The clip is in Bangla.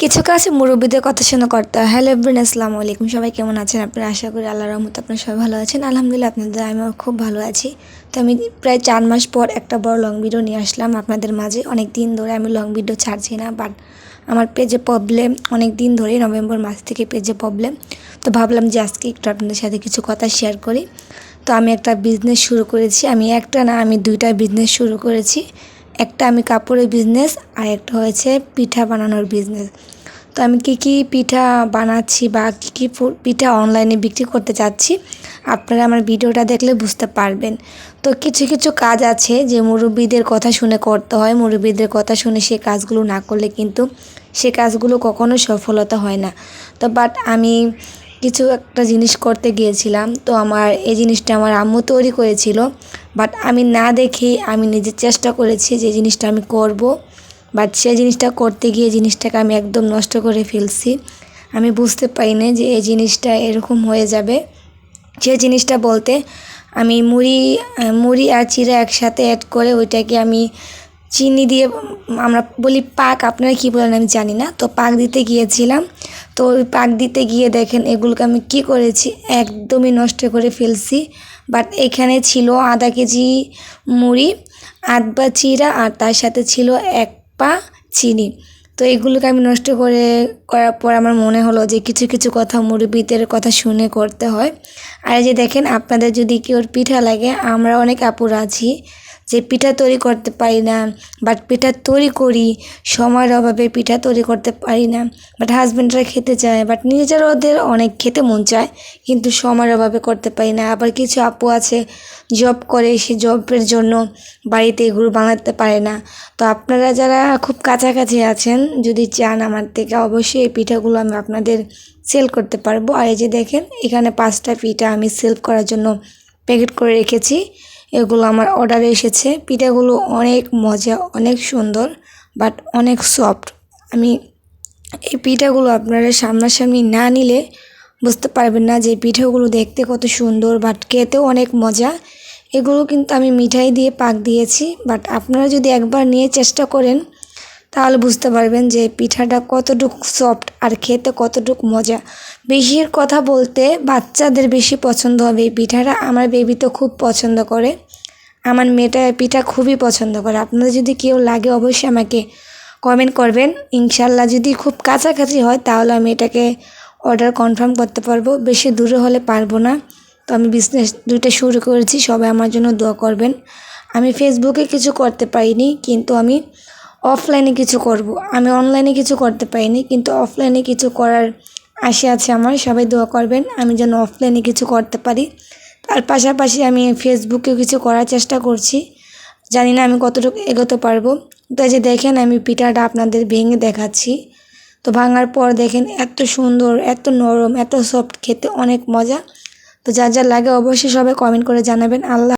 কিছু কাজ মুরব্বীদের কথা শুনে করতে হয়। হ্যালো এভরিওয়ান, আসসালামু আলাইকুম। সবাই কেমন আছেন? আপনারা আশা করি আল্লাহর রহমতে আপনারা সবাই ভালো আছেন। আলহামদুলিল্লাহ, আপনাদের আমিও খুব ভালো আছি। তো আমি প্রায় 4 মাস পর একটা বড় লং ভিডিও নিয়ে আসলাম আপনাদের মাঝে। অনেক দিন ধরে আমি লং ভিডিও ছাড়ছি না, বাট আমার পেজে প্রবলেম, অনেক দিন ধরে নভেম্বর মাস থেকে পেজে প্রবলেম। তো ভাবলাম যে আজকে একটু আপনাদের সাথে কিছু কথা শেয়ার করি। তো আমি একটা বিজনেস শুরু করেছি। আমি একটা না, আমি 2টা বিজনেস শুরু করেছি। একটা আমি কাপড়ের বিজনেস, আর একটা হয়েছে পিঠা বানানোর বিজনেস। তো আমি কী পিঠা বানাচ্ছি বা কী পিঠা অনলাইনে বিক্রি করতে চাচ্ছি, আপনারা আমার ভিডিওটা দেখলে বুঝতে পারবেন। তো কিছু কিছু কাজ আছে যে মুরব্বিদের কথা শুনে করতে হয়। মুরব্বিদের কথা শুনে সে কাজগুলো না করলে কিন্তু সে কাজগুলো কখনো সফলতা হয় না। তো বাট আমি কিছু একটা জিনিস করতে গিয়েছিলাম, তো আমার এই জিনিসটা আমার আম্মু তৈরি করেছিল, বাট আমি না দেখেই আমি নিজে চেষ্টা করেছি যে জিনিসটা আমি করব, বাট সেই জিনিসটা করতে গিয়ে জিনিসটাকে আমি একদম নষ্ট করে ফেলছি। আমি বুঝতে পারি না যে এই জিনিসটা এরকম হয়ে যাবে। যে জিনিসটা বলতে আমি মুড়ি আর চিড়া একসাথে অ্যাড করে ওইটাকে আমি চিনি দিয়ে, আমরা বলি পাক, আপনারা কী বলেন আমি জানি না। তো পাক দিতে গিয়েছিলাম। তো ওই পাক দিতে গিয়ে দেখেন এগুলোকে আমি কি করেছি, একদমই নষ্ট করে ফেলছি। বাট এখানে ছিল আধা কেজি মুড়ি, আধ বা চিড়া, আর তার সাথে ছিল 1 পা চিনি। তো এগুলোকে আমি নষ্ট করার পর আমার মনে হলো যে কিছু কিছু কথা মুরব্বিদের কথা শুনে করতে হয়। আর এই যে দেখেন, আপনাদের যদি কেউ পিঠা লাগে, আমরা অনেক আপুরা আছি যে পিঠা তৈরি করতে পারি না, বাট পিঠা তৈরি করি, সময়ের অভাবে পিঠা তৈরি করতে পারি না। বাট হাজব্যান্ডরা খেতে চায়, বাট নিজের ওদের অনেক খেতে মন চায়, কিন্তু সময়ের অভাবে করতে পারি না। আবার কিছু আপু আছে জব করে, সে জবের জন্য বাড়িতে এগুলো বানাতে পারে না। তো আপনারা যারা খুব কাছাকাছি আছেন, যদি চান আমার থেকে, অবশ্যই এই পিঠাগুলো আমি আপনাদের সেল করতে পারবো। আর এই যে দেখেন, এখানে 5টা পিঠা আমি সেল করার জন্য প্যাকেট করে রেখেছি। এগুলো আমার অর্ডারে এসেছে। পিঠাগুলো অনেক মজা, অনেক সুন্দর, বাট অনেক সফট। আমি এই পিঠাগুলো আপনারা সামনাসামনি না নিলে বুঝতে পারবেন না যে পিঠাগুলো দেখতে কত সুন্দর, বাট খেতেও অনেক মজা। এগুলো কিন্তু আমি মিঠাই দিয়ে পাক দিয়েছি, বাট আপনারা যদি একবার নিয়ে চেষ্টা করেন তাহলে বুঝতে পারবেন যে পিঠাটা কতটুকু সফট আর খেতে কতটুকু মজা। বেশির কথা বলতে বাচ্চাদের বেশি পছন্দ হবে এই পিঠাটা। আমার বেবি তো খুব পছন্দ করে, আমার মেয়েটা পিঠা খুবই পছন্দ করে। আপনাদের যদি কেউ লাগে অবশ্যই আমাকে কমেন্ট করবেন। ইনশাল্লাহ যদি খুব কাছাকাছি হয় তাহলে আমি এটাকে অর্ডার কনফার্ম করতে পারবো, বেশি দূরে হলে পারবো না। তো আমি বিজনেস 2টা শুরু করেছি, সবাই আমার জন্য দোয়া করবেন। আমি ফেসবুকে কিছু করতে পারিনি, কিন্তু আমি অফলাইনে কিছু করব। আমি অনলাইনে কিছু করতে পারিনি, কিন্তু অফলাইনে কিছু করার আশা আছে আমার। সবাই দোয়া করবেন আমি যেন অফলাইনে কিছু করতে পারি। তার পাশাপাশি আমি ফেসবুকেও কিছু করার চেষ্টা করছি, জানি না আমি কতটুকু এগোতে পারবো। তো এই যে দেখেন, আমি পিঠাটা আপনাদের ভেঙে দেখাচ্ছি। তো ভাঙার পর দেখেন এত সুন্দর, এত নরম, এত সফট, খেতে অনেক মজা। তো যার লাগে অবশ্যই সবাই কমেন্ট করে জানাবেন। আল্লাহ।